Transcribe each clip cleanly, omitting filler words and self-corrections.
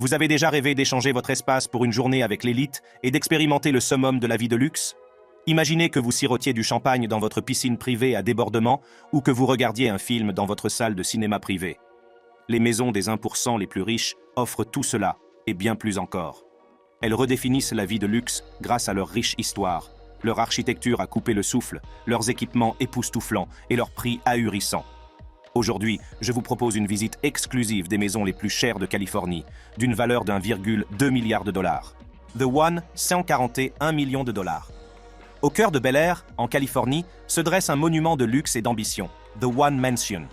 Vous avez déjà rêvé d'échanger votre espace pour une journée avec l'élite et d'expérimenter le summum de la vie de luxe? Imaginez que vous sirotiez du champagne dans votre piscine privée à débordement ou que vous regardiez un film dans votre salle de cinéma privée. Les maisons des 1% les plus riches offrent tout cela, et bien plus encore. Elles redéfinissent la vie de luxe grâce à leur riche histoire, leur architecture à couper le souffle, leurs équipements époustouflants et leurs prix ahurissants. Aujourd'hui, je vous propose une visite exclusive des maisons les plus chères de Californie, d'une valeur d'1,2 milliard de dollars. The One, 141 millions de dollars. Au cœur de Bel Air, en Californie, se dresse un monument de luxe et d'ambition, The One Mansion.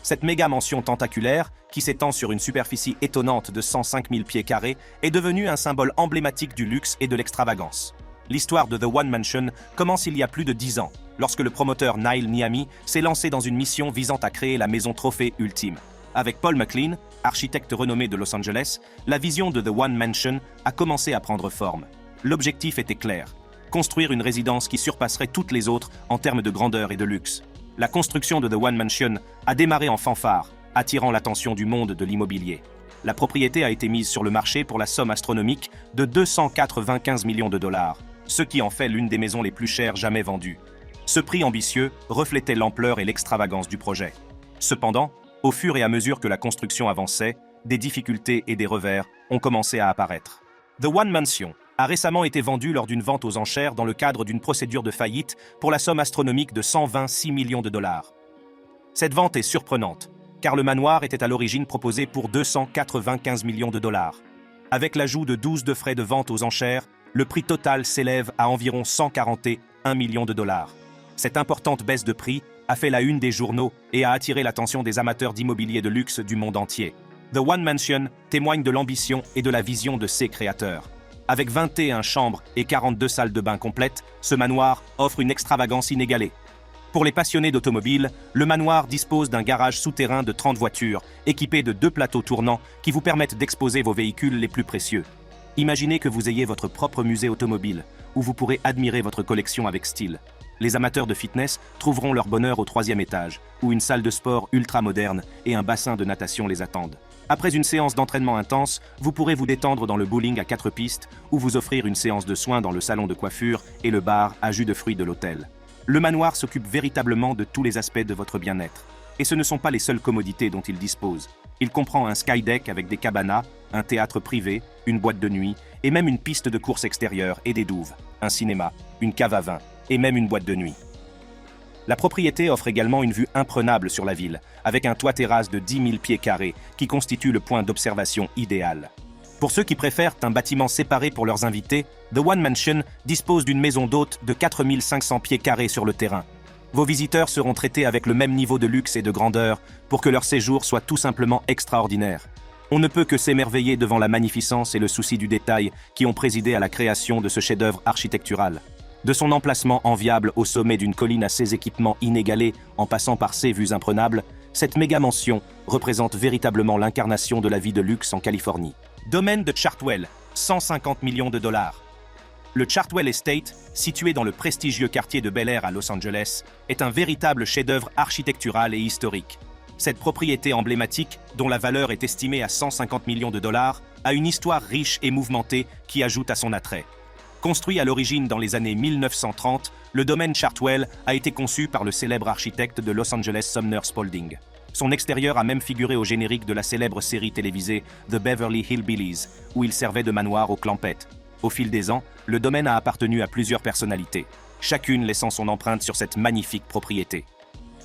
Cette méga-mansion tentaculaire, qui s'étend sur une superficie étonnante de 105 000 pieds carrés, est devenue un symbole emblématique du luxe et de l'extravagance. L'histoire de The One Mansion commence il y a plus de 10 ans, lorsque le promoteur Neil Niami s'est lancé dans une mission visant à créer la maison trophée ultime. Avec Paul McLean, architecte renommé de Los Angeles, la vision de The One Mansion a commencé à prendre forme. L'objectif était clair: construire une résidence qui surpasserait toutes les autres en termes de grandeur et de luxe. La construction de The One Mansion a démarré en fanfare, attirant l'attention du monde de l'immobilier. La propriété a été mise sur le marché pour la somme astronomique de 295 millions de dollars, ce qui en fait l'une des maisons les plus chères jamais vendues. Ce prix ambitieux reflétait l'ampleur et l'extravagance du projet. Cependant, au fur et à mesure que la construction avançait, des difficultés et des revers ont commencé à apparaître. The One Mansion a récemment été vendu lors d'une vente aux enchères dans le cadre d'une procédure de faillite pour la somme astronomique de 126 millions de dollars. Cette vente est surprenante, car le manoir était à l'origine proposé pour 295 millions de dollars. Avec l'ajout de 12 de frais de vente aux enchères, le prix total s'élève à environ 141 millions de dollars. Cette importante baisse de prix a fait la une des journaux et a attiré l'attention des amateurs d'immobilier de luxe du monde entier. The One Mansion témoigne de l'ambition et de la vision de ses créateurs. Avec 21 chambres et 42 salles de bain complètes, ce manoir offre une extravagance inégalée. Pour les passionnés d'automobile, le manoir dispose d'un garage souterrain de 30 voitures, équipé de 2 plateaux tournants qui vous permettent d'exposer vos véhicules les plus précieux. Imaginez que vous ayez votre propre musée automobile, où vous pourrez admirer votre collection avec style. Les amateurs de fitness trouveront leur bonheur au 3e étage, où une salle de sport ultra moderne et un bassin de natation les attendent. Après une séance d'entraînement intense, vous pourrez vous détendre dans le bowling à 4 pistes ou vous offrir une séance de soins dans le salon de coiffure et le bar à jus de fruits de l'hôtel. Le manoir s'occupe véritablement de tous les aspects de votre bien-être. Et ce ne sont pas les seules commodités dont il dispose. Il comprend un skydeck avec des cabanas, un théâtre privé, une boîte de nuit et même une piste de course extérieure et des douves, un cinéma, une cave à vin et même une boîte de nuit. La propriété offre également une vue imprenable sur la ville, avec un toit-terrasse de 10 000 pieds carrés qui constitue le point d'observation idéal. Pour ceux qui préfèrent un bâtiment séparé pour leurs invités, The One Mansion dispose d'une maison d'hôte de 4 500 pieds carrés sur le terrain. Vos visiteurs seront traités avec le même niveau de luxe et de grandeur pour que leur séjour soit tout simplement extraordinaire. On ne peut que s'émerveiller devant la magnificence et le souci du détail qui ont présidé à la création de ce chef-d'œuvre architectural. De son emplacement enviable au sommet d'une colline à ses équipements inégalés en passant par ses vues imprenables, cette méga-mansion représente véritablement l'incarnation de la vie de luxe en Californie. Domaine de Chartwell, 150 millions de dollars. Le Chartwell Estate, situé dans le prestigieux quartier de Bel Air à Los Angeles, est un véritable chef-d'œuvre architectural et historique. Cette propriété emblématique, dont la valeur est estimée à 150 millions de dollars, a une histoire riche et mouvementée qui ajoute à son attrait. Construit à l'origine dans les années 1930, le domaine Chartwell a été conçu par le célèbre architecte de Los Angeles Sumner Spalding. Son extérieur a même figuré au générique de la célèbre série télévisée The Beverly Hillbillies, où il servait de manoir aux Clampettes. Au fil des ans, le domaine a appartenu à plusieurs personnalités, chacune laissant son empreinte sur cette magnifique propriété.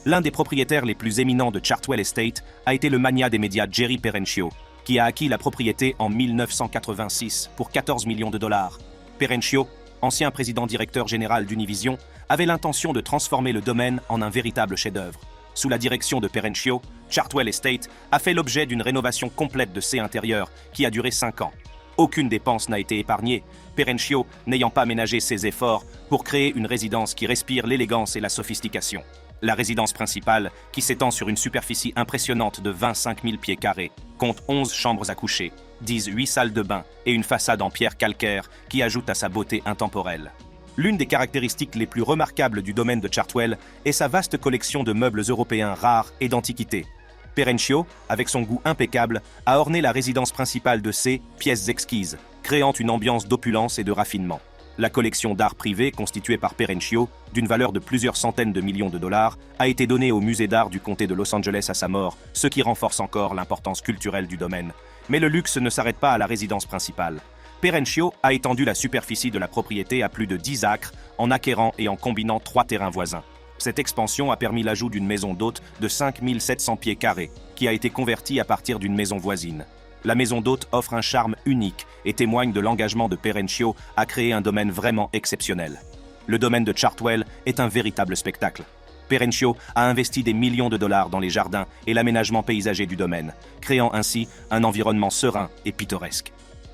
L'un des propriétaires les plus éminents de Chartwell Estate a été le magnat des médias Jerry Perenchio, qui a acquis la propriété en 1986 pour 14 millions de dollars. Perenchio, ancien président-directeur général d'Univision, avait l'intention de transformer le domaine en un véritable chef-d'œuvre. Sous la direction de Perenchio, Chartwell Estate a fait l'objet d'une rénovation complète de ses intérieurs qui a duré 5 ans. Aucune dépense n'a été épargnée, Perenchio n'ayant pas ménagé ses efforts pour créer une résidence qui respire l'élégance et la sophistication. La résidence principale, qui s'étend sur une superficie impressionnante de 25 000 pieds carrés, compte 11 chambres à coucher, 8 salles de bain et une façade en pierre calcaire qui ajoute à sa beauté intemporelle. L'une des caractéristiques les plus remarquables du domaine de Chartwell est sa vaste collection de meubles européens rares et d'antiquités. Perenchio, avec son goût impeccable, a orné la résidence principale de ses pièces exquises, créant une ambiance d'opulence et de raffinement. La collection d'art privé, constituée par Perenchio, d'une valeur de plusieurs centaines de millions de dollars, a été donnée au musée d'art du comté de Los Angeles à sa mort, ce qui renforce encore l'importance culturelle du domaine. Mais le luxe ne s'arrête pas à la résidence principale. Perenchio a étendu la superficie de la propriété à plus de 10 acres en acquérant et en combinant 3 terrains voisins. Cette expansion a permis l'ajout d'une maison d'hôte de 5700 pieds carrés, qui a été convertie à partir d'une maison voisine. La maison d'hôte offre un charme unique et témoigne de l'engagement de Perenchio à créer un domaine vraiment exceptionnel. Le domaine de Chartwell est un véritable spectacle. Perenchio a investi des millions de dollars dans les jardins et l'aménagement paysager du domaine, créant ainsi un environnement serein et pittoresque.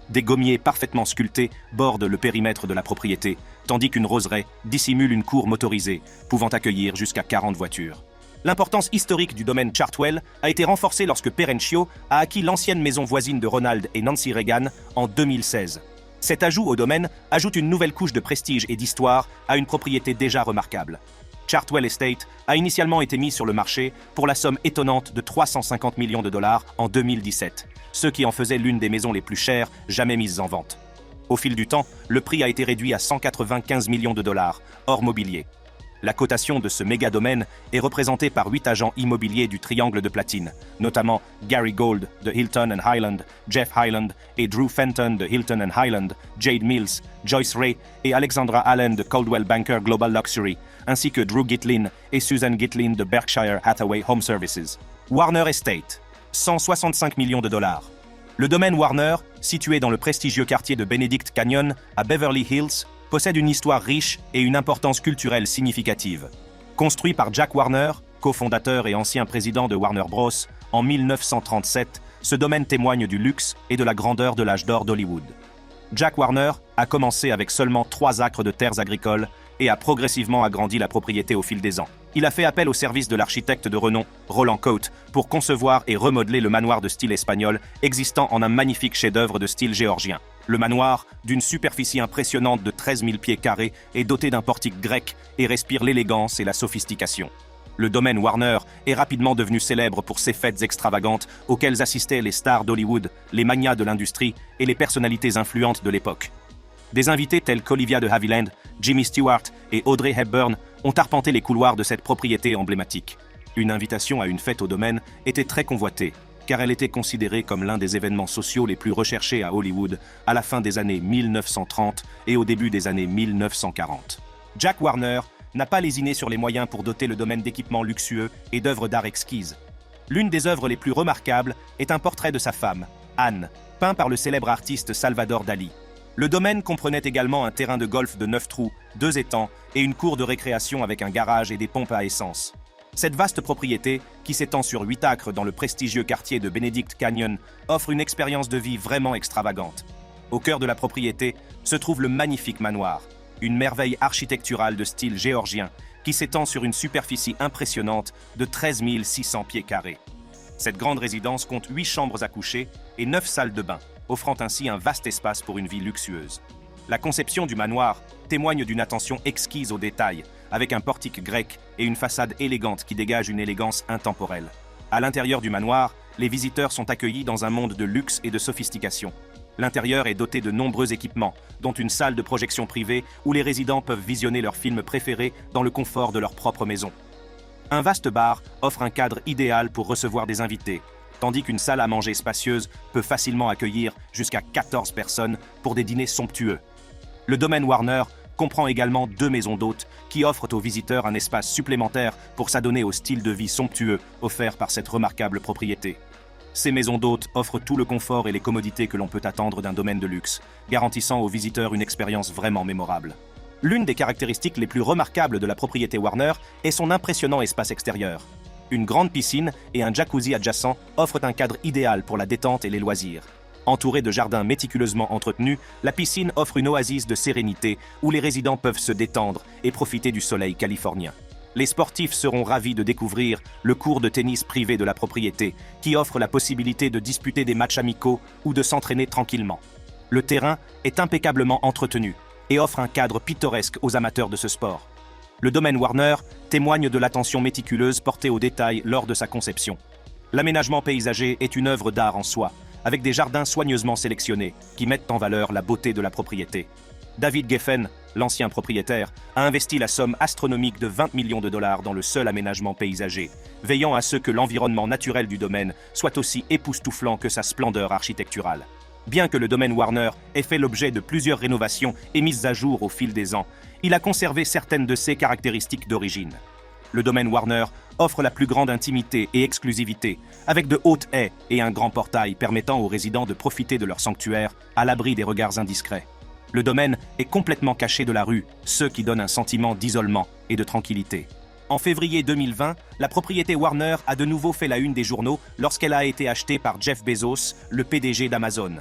Des gommiers parfaitement sculptés bordent le périmètre de la propriété, tandis qu'une roseraie dissimule une cour motorisée, pouvant accueillir jusqu'à 40 voitures. L'importance historique du domaine Chartwell a été renforcée lorsque Perenchio a acquis l'ancienne maison voisine de Ronald et Nancy Reagan en 2016. Cet ajout au domaine ajoute une nouvelle couche de prestige et d'histoire à une propriété déjà remarquable. Chartwell Estate a initialement été mis sur le marché pour la somme étonnante de 350 millions de dollars en 2017, ce qui en faisait l'une des maisons les plus chères jamais mises en vente. Au fil du temps, le prix a été réduit à 195 millions de dollars, hors mobilier. La cotation de ce méga-domaine est représentée par 8 agents immobiliers du Triangle de Platine, notamment Gary Gold de Hilton and Highland, Jeff Highland et Drew Fenton de Hilton and Highland, Jade Mills, Joyce Ray et Alexandra Allen de Coldwell Banker Global Luxury, ainsi que Drew Gitlin et Susan Gitlin de Berkshire Hathaway Home Services. Warner Estate, 165 millions de dollars. Le domaine Warner, situé dans le prestigieux quartier de Benedict Canyon à Beverly Hills, possède une histoire riche et une importance culturelle significative. Construit par Jack Warner, cofondateur et ancien président de Warner Bros. En 1937, ce domaine témoigne du luxe et de la grandeur de l'âge d'or d'Hollywood. Jack Warner a commencé avec seulement 3 acres de terres agricoles et a progressivement agrandi la propriété au fil des ans. Il a fait appel au service de l'architecte de renom Roland Cote pour concevoir et remodeler le manoir de style espagnol existant en un magnifique chef-d'œuvre de style géorgien. Le manoir, d'une superficie impressionnante de 13 000 pieds carrés, est doté d'un portique grec et respire l'élégance et la sophistication. Le domaine Warner est rapidement devenu célèbre pour ses fêtes extravagantes auxquelles assistaient les stars d'Hollywood, les magnats de l'industrie et les personnalités influentes de l'époque. Des invités tels qu'Olivia de Havilland, Jimmy Stewart et Audrey Hepburn ont arpenté les couloirs de cette propriété emblématique. Une invitation à une fête au domaine était très convoitée, car elle était considérée comme l'un des événements sociaux les plus recherchés à Hollywood à la fin des années 1930 et au début des années 1940. Jack Warner n'a pas lésiné sur les moyens pour doter le domaine d'équipements luxueux et d'œuvres d'art exquises. L'une des œuvres les plus remarquables est un portrait de sa femme, Anne, peint par le célèbre artiste Salvador Dali. Le domaine comprenait également un terrain de golf de 9 trous, 2 étangs et une cour de récréation avec un garage et des pompes à essence. Cette vaste propriété, qui s'étend sur 8 acres dans le prestigieux quartier de Benedict Canyon, offre une expérience de vie vraiment extravagante. Au cœur de la propriété se trouve le magnifique manoir, une merveille architecturale de style géorgien qui s'étend sur une superficie impressionnante de 13 600 pieds carrés. Cette grande résidence compte 8 chambres à coucher et 9 salles de bain, offrant ainsi un vaste espace pour une vie luxueuse. La conception du manoir témoigne d'une attention exquise aux détails, avec un portique grec et une façade élégante qui dégage une élégance intemporelle. À l'intérieur du manoir, les visiteurs sont accueillis dans un monde de luxe et de sophistication. L'intérieur est doté de nombreux équipements, dont une salle de projection privée où les résidents peuvent visionner leurs films préférés dans le confort de leur propre maison. Un vaste bar offre un cadre idéal pour recevoir des invités, tandis qu'une salle à manger spacieuse peut facilement accueillir jusqu'à 14 personnes pour des dîners somptueux. Le domaine Warner comprend également 2 maisons d'hôtes qui offrent aux visiteurs un espace supplémentaire pour s'adonner au style de vie somptueux offert par cette remarquable propriété. Ces maisons d'hôtes offrent tout le confort et les commodités que l'on peut attendre d'un domaine de luxe, garantissant aux visiteurs une expérience vraiment mémorable. L'une des caractéristiques les plus remarquables de la propriété Warner est son impressionnant espace extérieur. Une grande piscine et un jacuzzi adjacent offrent un cadre idéal pour la détente et les loisirs. Entourée de jardins méticuleusement entretenus, la piscine offre une oasis de sérénité où les résidents peuvent se détendre et profiter du soleil californien. Les sportifs seront ravis de découvrir le court de tennis privé de la propriété, qui offre la possibilité de disputer des matchs amicaux ou de s'entraîner tranquillement. Le terrain est impeccablement entretenu et offre un cadre pittoresque aux amateurs de ce sport. Le domaine Warner témoigne de l'attention méticuleuse portée aux détails lors de sa conception. L'aménagement paysager est une œuvre d'art en soi, avec des jardins soigneusement sélectionnés qui mettent en valeur la beauté de la propriété. David Geffen, l'ancien propriétaire, a investi la somme astronomique de 20 millions de dollars dans le seul aménagement paysager, veillant à ce que l'environnement naturel du domaine soit aussi époustouflant que sa splendeur architecturale. Bien que le domaine Warner ait fait l'objet de plusieurs rénovations et mises à jour au fil des ans, il a conservé certaines de ses caractéristiques d'origine. Le domaine Warner offre la plus grande intimité et exclusivité, avec de hautes haies et un grand portail permettant aux résidents de profiter de leur sanctuaire à l'abri des regards indiscrets. Le domaine est complètement caché de la rue, ce qui donne un sentiment d'isolement et de tranquillité. En février 2020, la propriété Warner a de nouveau fait la une des journaux lorsqu'elle a été achetée par Jeff Bezos, le PDG d'Amazon.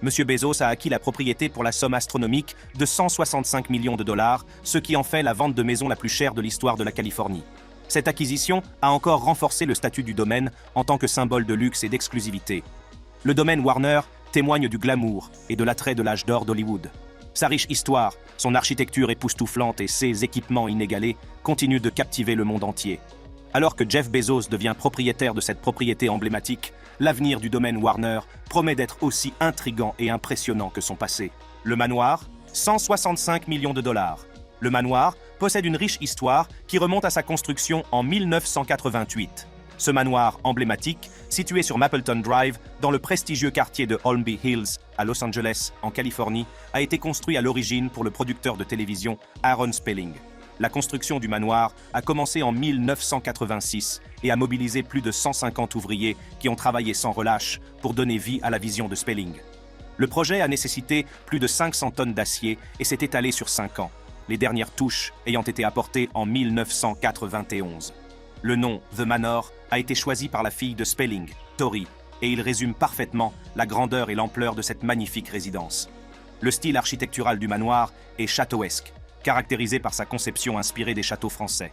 Monsieur Bezos a acquis la propriété pour la somme astronomique de 165 millions de dollars, ce qui en fait la vente de maison la plus chère de l'histoire de la Californie. Cette acquisition a encore renforcé le statut du domaine en tant que symbole de luxe et d'exclusivité. Le domaine Warner témoigne du glamour et de l'attrait de l'âge d'or d'Hollywood. Sa riche histoire, son architecture époustouflante et ses équipements inégalés continuent de captiver le monde entier. Alors que Jeff Bezos devient propriétaire de cette propriété emblématique, l'avenir du domaine Warner promet d'être aussi intrigant et impressionnant que son passé. Le manoir, 165 millions de dollars. Le manoir possède une riche histoire qui remonte à sa construction en 1988. Ce manoir emblématique, situé sur Mapleton Drive, dans le prestigieux quartier de Holmby Hills, à Los Angeles, en Californie, a été construit à l'origine pour le producteur de télévision Aaron Spelling. La construction du manoir a commencé en 1986 et a mobilisé plus de 150 ouvriers qui ont travaillé sans relâche pour donner vie à la vision de Spelling. Le projet a nécessité plus de 500 tonnes d'acier et s'est étalé sur 5 ans, les dernières touches ayant été apportées en 1991. Le nom The Manor a été choisi par la fille de Spelling, Tori, et il résume parfaitement la grandeur et l'ampleur de cette magnifique résidence. Le style architectural du manoir est châteauesque, caractérisé par sa conception inspirée des châteaux français.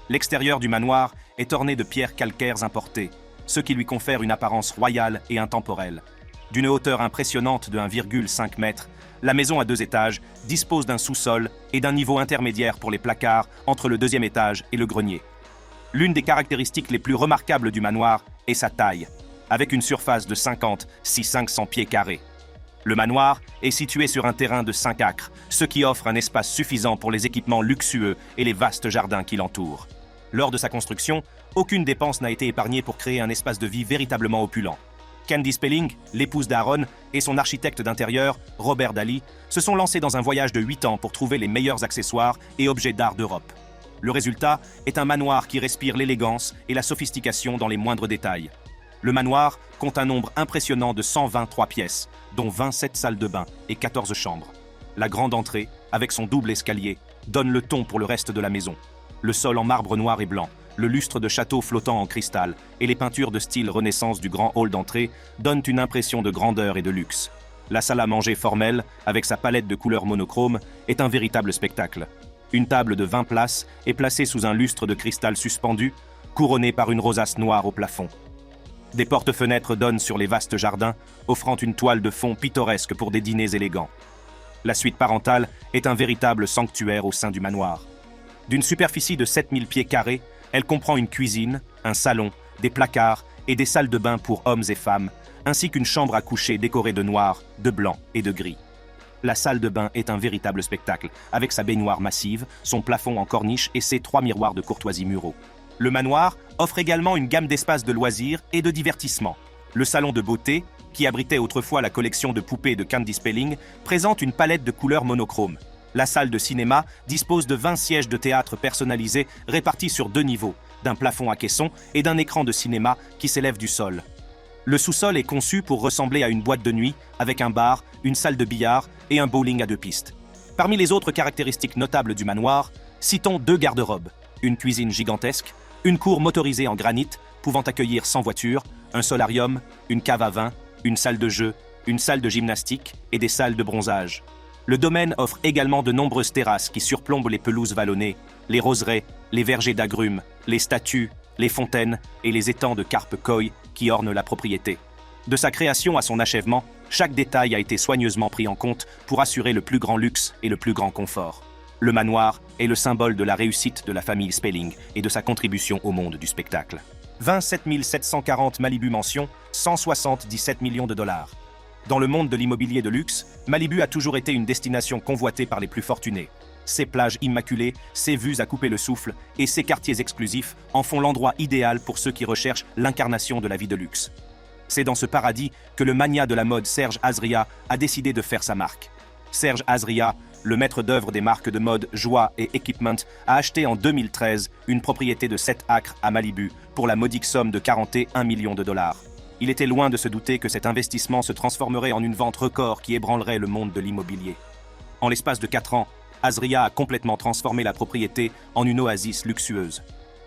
L'extérieur du manoir est orné de pierres calcaires importées, ce qui lui confère une apparence royale et intemporelle. D'une hauteur impressionnante de 1,5 m, la maison à 2 étages dispose d'un sous-sol et d'un niveau intermédiaire pour les placards entre le 2e étage et le grenier. L'une des caractéristiques les plus remarquables du manoir est sa taille, avec une surface de 50 si 500 pieds carrés. Le manoir est situé sur un terrain de 5 acres, ce qui offre un espace suffisant pour les équipements luxueux et les vastes jardins qui l'entourent. Lors de sa construction, aucune dépense n'a été épargnée pour créer un espace de vie véritablement opulent. Candy Spelling, l'épouse d'Aaron, et son architecte d'intérieur, Robert Daly, se sont lancés dans un voyage de 8 ans pour trouver les meilleurs accessoires et objets d'art d'Europe. Le résultat est un manoir qui respire l'élégance et la sophistication dans les moindres détails. Le manoir compte un nombre impressionnant de 123 pièces, dont 27 salles de bain et 14 chambres. La grande entrée, avec son double escalier, donne le ton pour le reste de la maison. Le sol en marbre noir et blanc, le lustre de château flottant en cristal et les peintures de style Renaissance du grand hall d'entrée donnent une impression de grandeur et de luxe. La salle à manger formelle, avec sa palette de couleurs monochromes, est un véritable spectacle. Une table de 20 places est placée sous un lustre de cristal suspendu, couronné par une rosace noire au plafond. Des porte-fenêtres donnent sur les vastes jardins, offrant une toile de fond pittoresque pour des dîners élégants. La suite parentale est un véritable sanctuaire au sein du manoir. D'une superficie de 7000 pieds carrés, elle comprend une cuisine, un salon, des placards et des salles de bain pour hommes et femmes, ainsi qu'une chambre à coucher décorée de noir, de blanc et de gris. La salle de bain est un véritable spectacle, avec sa baignoire massive, son plafond en corniche et ses 3 miroirs de courtoisie muraux. Le manoir offre également une gamme d'espaces de loisirs et de divertissement. Le salon de beauté, qui abritait autrefois la collection de poupées de Candy Spelling, présente une palette de couleurs monochromes. La salle de cinéma dispose de 20 sièges de théâtre personnalisés répartis sur 2 niveaux, d'un plafond à caisson et d'un écran de cinéma qui s'élève du sol. Le sous-sol est conçu pour ressembler à une boîte de nuit avec un bar, une salle de billard et un bowling à 2 pistes. Parmi les autres caractéristiques notables du manoir, citons 2 garde-robes, une cuisine gigantesque, une cour motorisée en granit pouvant accueillir 100 voitures, un solarium, une cave à vin, une salle de jeu, une salle de gymnastique et des salles de bronzage. Le domaine offre également de nombreuses terrasses qui surplombent les pelouses vallonnées, les roseraies, les vergers d'agrumes, les statues, les fontaines et les étangs de carpe koi qui ornent la propriété. De sa création à son achèvement, chaque détail a été soigneusement pris en compte pour assurer le plus grand luxe et le plus grand confort. Le manoir est le symbole de la réussite de la famille Spelling et de sa contribution au monde du spectacle. 27 740 Malibu mention, 177 millions de dollars. Dans le monde de l'immobilier de luxe, Malibu a toujours été une destination convoitée par les plus fortunés. Ses plages immaculées, ses vues à couper le souffle et ses quartiers exclusifs en font l'endroit idéal pour ceux qui recherchent l'incarnation de la vie de luxe. C'est dans ce paradis que le magnat de la mode Serge Azria a décidé de faire sa marque. Serge Azria, le maître d'œuvre des marques de mode Joie et Equipment, a acheté en 2013 une propriété de 7 acres à Malibu pour la modique somme de 41 millions de dollars. Il était loin de se douter que cet investissement se transformerait en une vente record qui ébranlerait le monde de l'immobilier. En l'espace de 4 ans, Azria a complètement transformé la propriété en une oasis luxueuse.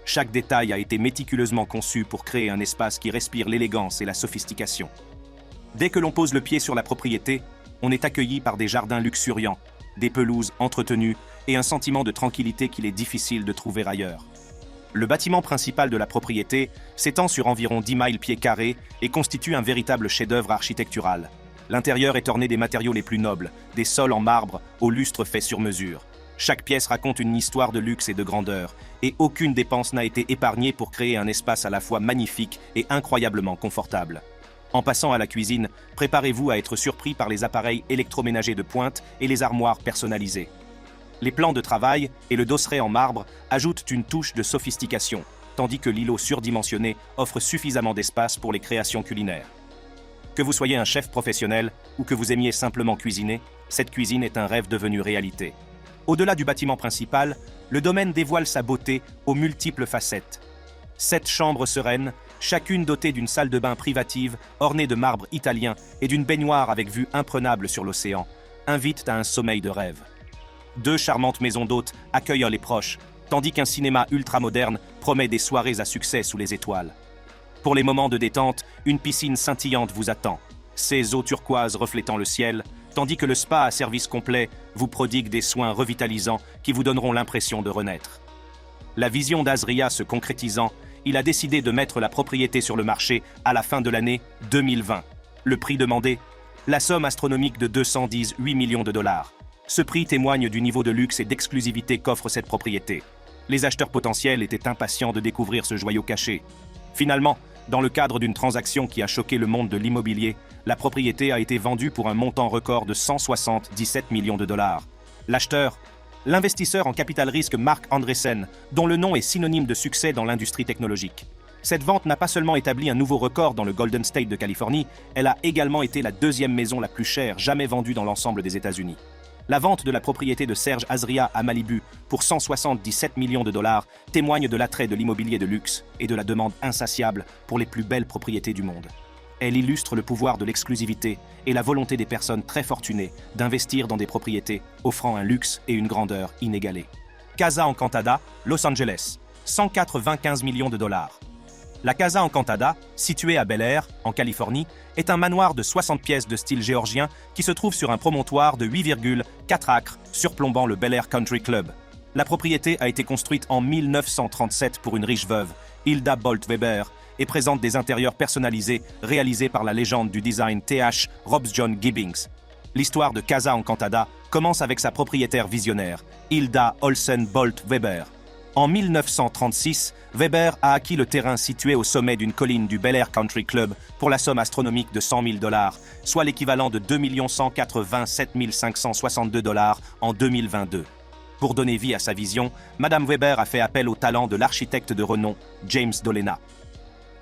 Chaque détail a été méticuleusement conçu pour créer un espace qui respire l'élégance et la sophistication. Dès que l'on pose le pied sur la propriété, on est accueilli par des jardins luxuriants, des pelouses entretenues et un sentiment de tranquillité qu'il est difficile de trouver ailleurs. Le bâtiment principal de la propriété s'étend sur environ 10 miles pieds carrés et constitue un véritable chef-d'œuvre architectural. L'intérieur est orné des matériaux les plus nobles, des sols en marbre au lustre fait sur mesure. Chaque pièce raconte une histoire de luxe et de grandeur, et aucune dépense n'a été épargnée pour créer un espace à la fois magnifique et incroyablement confortable. En passant à la cuisine, préparez-vous à être surpris par les appareils électroménagers de pointe et les armoires personnalisées. Les plans de travail et le dosseret en marbre ajoutent une touche de sophistication, tandis que l'îlot surdimensionné offre suffisamment d'espace pour les créations culinaires. Que vous soyez un chef professionnel ou que vous aimiez simplement cuisiner, cette cuisine est un rêve devenu réalité. Au-delà du bâtiment principal, le domaine dévoile sa beauté aux multiples facettes. 7 chambres sereines, chacune dotée d'une salle de bain privative ornée de marbre italien et d'une baignoire avec vue imprenable sur l'océan, invitent à un sommeil de rêve. 2 charmantes maisons d'hôtes accueillent les proches, tandis qu'un cinéma ultramoderne promet des soirées à succès sous les étoiles. Pour les moments de détente, une piscine scintillante vous attend, ses eaux turquoises reflétant le ciel, tandis que le spa à service complet vous prodigue des soins revitalisants qui vous donneront l'impression de renaître. La vision d'Azria se concrétisant, il a décidé de mettre la propriété sur le marché à la fin de l'année 2020. Le prix demandé? La somme astronomique de 218 millions de dollars. Ce prix témoigne du niveau de luxe et d'exclusivité qu'offre cette propriété. Les acheteurs potentiels étaient impatients de découvrir ce joyau caché. Finalement, dans le cadre d'une transaction qui a choqué le monde de l'immobilier, la propriété a été vendue pour un montant record de 177 millions de dollars. L'acheteur? L'investisseur en capital risque Marc Andreessen, dont le nom est synonyme de succès dans l'industrie technologique. Cette vente n'a pas seulement établi un nouveau record dans le Golden State de Californie, elle a également été la 2e maison la plus chère jamais vendue dans l'ensemble des États-Unis. La vente de la propriété de Serge Azria à Malibu pour 177 millions de dollars témoigne de l'attrait de l'immobilier de luxe et de la demande insatiable pour les plus belles propriétés du monde. Elle illustre le pouvoir de l'exclusivité et la volonté des personnes très fortunées d'investir dans des propriétés offrant un luxe et une grandeur inégalés. Casa Encantada, Los Angeles, 195 millions de dollars. La Casa Encantada, située à Bel Air, en Californie, est un manoir de 60 pièces de style géorgien qui se trouve sur un promontoire de 8,4 acres surplombant le Bel Air Country Club. La propriété a été construite en 1937 pour une riche veuve, Hilda Bolt Weber, et présente des intérieurs personnalisés réalisés par la légende du design TH Robs-John Gibbings. L'histoire de Casa Encantada commence avec sa propriétaire visionnaire, Hilda Olsen Bolt Weber. En 1936, Weber a acquis le terrain situé au sommet d'une colline du Bel Air Country Club pour la somme astronomique de 100 000 $, soit l'équivalent de 2 187 562 $ en 2022. Pour donner vie à sa vision, Madame Weber a fait appel au talent de l'architecte de renom James Dolena.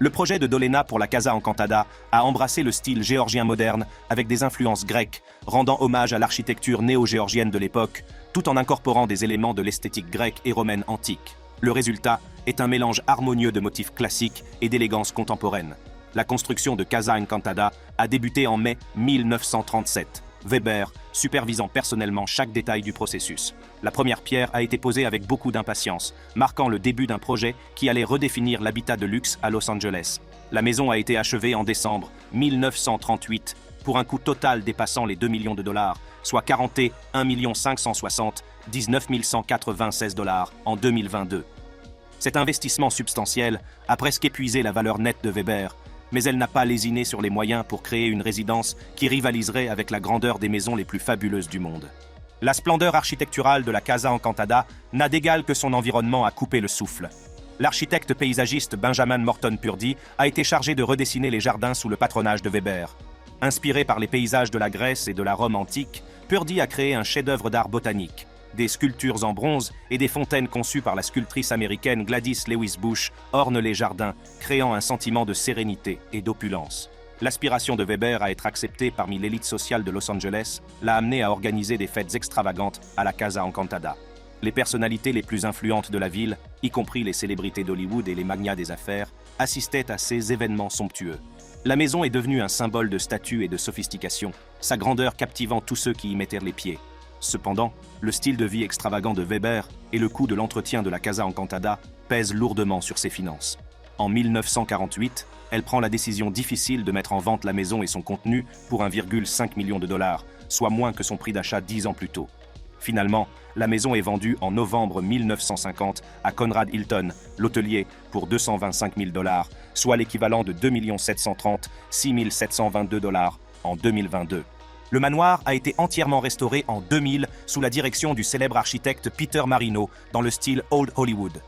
Le projet de Dolena pour la Casa Encantada a embrassé le style géorgien moderne avec des influences grecques, rendant hommage à l'architecture néo-géorgienne de l'époque, tout en incorporant des éléments de l'esthétique grecque et romaine antique. Le résultat est un mélange harmonieux de motifs classiques et d'élégance contemporaine. La construction de Casa Encantada a débuté en mai 1937. Weber supervisant personnellement chaque détail du processus. La première pierre a été posée avec beaucoup d'impatience, marquant le début d'un projet qui allait redéfinir l'habitat de luxe à Los Angeles. La maison a été achevée en décembre 1938 pour un coût total dépassant les 2 millions de dollars, soit 41 560 19 196 $ en 2022. Cet investissement substantiel a presque épuisé la valeur nette de Weber, mais elle n'a pas lésiné sur les moyens pour créer une résidence qui rivaliserait avec la grandeur des maisons les plus fabuleuses du monde. La splendeur architecturale de la Casa Encantada n'a d'égal que son environnement à couper le souffle. L'architecte paysagiste Benjamin Morton Purdy a été chargé de redessiner les jardins sous le patronage de Weber. Inspiré par les paysages de la Grèce et de la Rome antique, Purdy a créé un chef-d'œuvre d'art botanique. Des sculptures en bronze et des fontaines conçues par la sculptrice américaine Gladys Lewis Bush ornent les jardins, créant un sentiment de sérénité et d'opulence. L'aspiration de Weber à être accepté parmi l'élite sociale de Los Angeles l'a amené à organiser des fêtes extravagantes à la Casa Encantada. Les personnalités les plus influentes de la ville, y compris les célébrités d'Hollywood et les magnats des affaires, assistaient à ces événements somptueux. La maison est devenue un symbole de statut et de sophistication, sa grandeur captivant tous ceux qui y mettèrent les pieds. Cependant, le style de vie extravagant de Weber et le coût de l'entretien de la Casa Encantada pèsent lourdement sur ses finances. En 1948, elle prend la décision difficile de mettre en vente la maison et son contenu pour 1,5 million de dollars, soit moins que son prix d'achat 10 ans plus tôt. Finalement, la maison est vendue en novembre 1950 à Conrad Hilton, l'hôtelier, pour 225 000 dollars, soit l'équivalent de 2 730 6 722 dollars en 2022. Le manoir a été entièrement restauré en 2000 sous la direction du célèbre architecte Peter Marino dans le style Old Hollywood.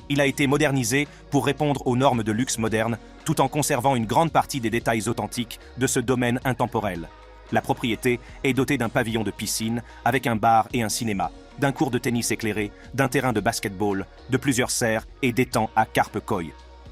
Il a été modernisé pour répondre aux normes de luxe moderne, tout en conservant une grande partie des détails authentiques de ce domaine intemporel. La propriété est dotée d'un pavillon de piscine avec un bar et un cinéma, d'un court de tennis éclairé, d'un terrain de basketball, de plusieurs serres et d'étangs à carpe koi.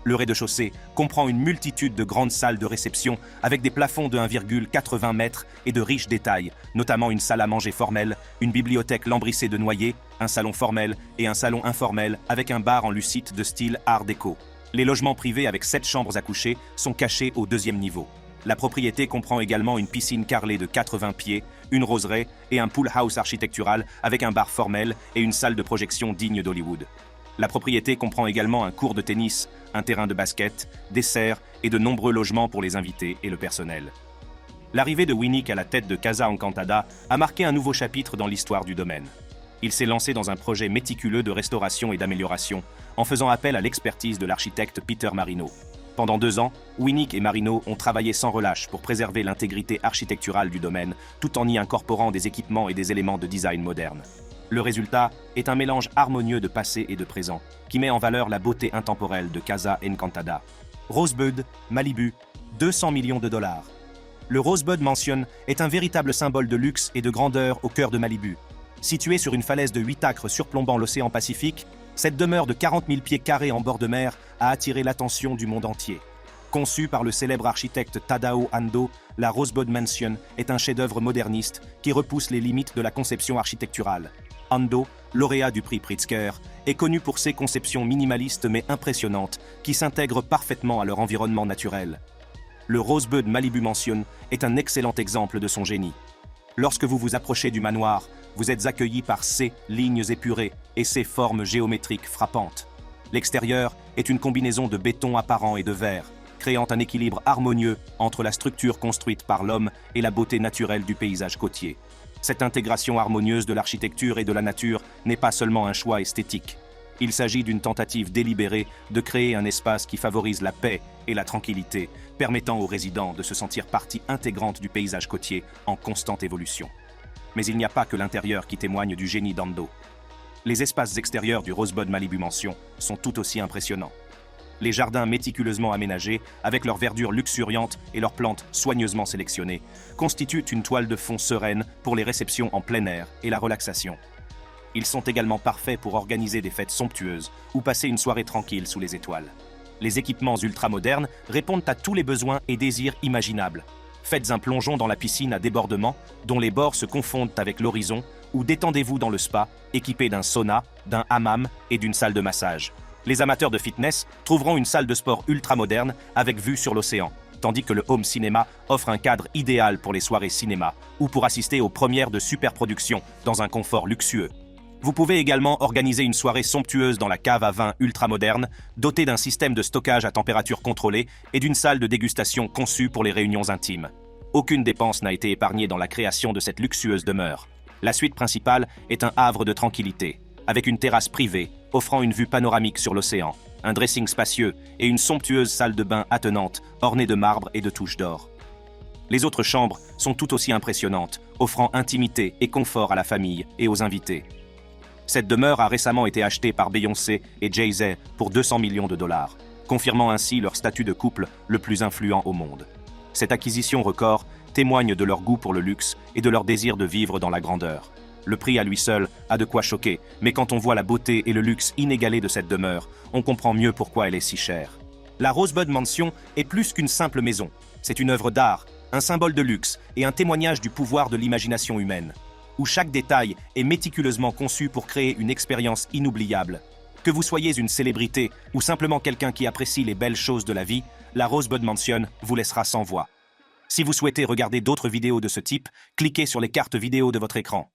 Le rez-de-chaussée comprend une multitude de grandes salles de réception avec des plafonds de 1,80 m et de riches détails, notamment une salle à manger formelle, une bibliothèque lambrissée de noyer, un salon formel et un salon informel avec un bar en lucite de style art déco. Les logements privés avec 7 chambres à coucher sont cachés au 2e niveau. La propriété comprend également une piscine carrelée de 80 pieds, une roseraie et un pool house architectural avec un bar formel et une salle de projection digne d'Hollywood. La propriété comprend également un court de tennis, un terrain de basket, des serres et de nombreux logements pour les invités et le personnel. L'arrivée de Winick à la tête de Casa Encantada a marqué un nouveau chapitre dans l'histoire du domaine. Il s'est lancé dans un projet méticuleux de restauration et d'amélioration, en faisant appel à l'expertise de l'architecte Peter Marino. Pendant 2 ans, Winick et Marino ont travaillé sans relâche pour préserver l'intégrité architecturale du domaine, tout en y incorporant des équipements et des éléments de design moderne. Le résultat est un mélange harmonieux de passé et de présent, qui met en valeur la beauté intemporelle de Casa Encantada. Rosebud, Malibu, 200 millions de dollars. Le Rosebud Mansion est un véritable symbole de luxe et de grandeur au cœur de Malibu. Située sur une falaise de 8 acres surplombant l'océan Pacifique, cette demeure de 40 000 pieds carrés en bord de mer a attiré l'attention du monde entier. Conçue par le célèbre architecte Tadao Ando, la Rosebud Mansion est un chef-d'œuvre moderniste qui repousse les limites de la conception architecturale. Ando, lauréat du prix Pritzker, est connu pour ses conceptions minimalistes mais impressionnantes qui s'intègrent parfaitement à leur environnement naturel. Le Rosebud Malibu Mansion est un excellent exemple de son génie. Lorsque vous vous approchez du manoir, vous êtes accueilli par ses lignes épurées et ses formes géométriques frappantes. L'extérieur est une combinaison de béton apparent et de verre, créant un équilibre harmonieux entre la structure construite par l'homme et la beauté naturelle du paysage côtier. Cette intégration harmonieuse de l'architecture et de la nature n'est pas seulement un choix esthétique. Il s'agit d'une tentative délibérée de créer un espace qui favorise la paix et la tranquillité, permettant aux résidents de se sentir partie intégrante du paysage côtier en constante évolution. Mais il n'y a pas que l'intérieur qui témoigne du génie d'Ando. Les espaces extérieurs du Rosebud Malibu Mansion sont tout aussi impressionnants. Les jardins méticuleusement aménagés, avec leur verdure luxuriante et leurs plantes soigneusement sélectionnées, constituent une toile de fond sereine pour les réceptions en plein air et la relaxation. Ils sont également parfaits pour organiser des fêtes somptueuses ou passer une soirée tranquille sous les étoiles. Les équipements ultramodernes répondent à tous les besoins et désirs imaginables. Faites un plongeon dans la piscine à débordement, dont les bords se confondent avec l'horizon, ou détendez-vous dans le spa, équipé d'un sauna, d'un hammam et d'une salle de massage. Les amateurs de fitness trouveront une salle de sport ultramoderne avec vue sur l'océan, tandis que le home cinéma offre un cadre idéal pour les soirées cinéma ou pour assister aux premières de superproduction dans un confort luxueux. Vous pouvez également organiser une soirée somptueuse dans la cave à vin ultramoderne, dotée d'un système de stockage à température contrôlée et d'une salle de dégustation conçue pour les réunions intimes. Aucune dépense n'a été épargnée dans la création de cette luxueuse demeure. La suite principale est un havre de tranquillité, avec une terrasse privée offrant une vue panoramique sur l'océan, un dressing spacieux et une somptueuse salle de bain attenante ornée de marbre et de touches d'or. Les autres chambres sont tout aussi impressionnantes, offrant intimité et confort à la famille et aux invités. Cette demeure a récemment été achetée par Beyoncé et Jay-Z pour 200 millions de dollars, confirmant ainsi leur statut de couple le plus influent au monde. Cette acquisition record témoigne de leur goût pour le luxe et de leur désir de vivre dans la grandeur. Le prix à lui seul a de quoi choquer, mais quand on voit la beauté et le luxe inégalés de cette demeure, on comprend mieux pourquoi elle est si chère. La Rosebud Mansion est plus qu'une simple maison. C'est une œuvre d'art, un symbole de luxe et un témoignage du pouvoir de l'imagination humaine, où chaque détail est méticuleusement conçu pour créer une expérience inoubliable. Que vous soyez une célébrité ou simplement quelqu'un qui apprécie les belles choses de la vie, la Rosebud Mansion vous laissera sans voix. Si vous souhaitez regarder d'autres vidéos de ce type, cliquez sur les cartes vidéo de votre écran.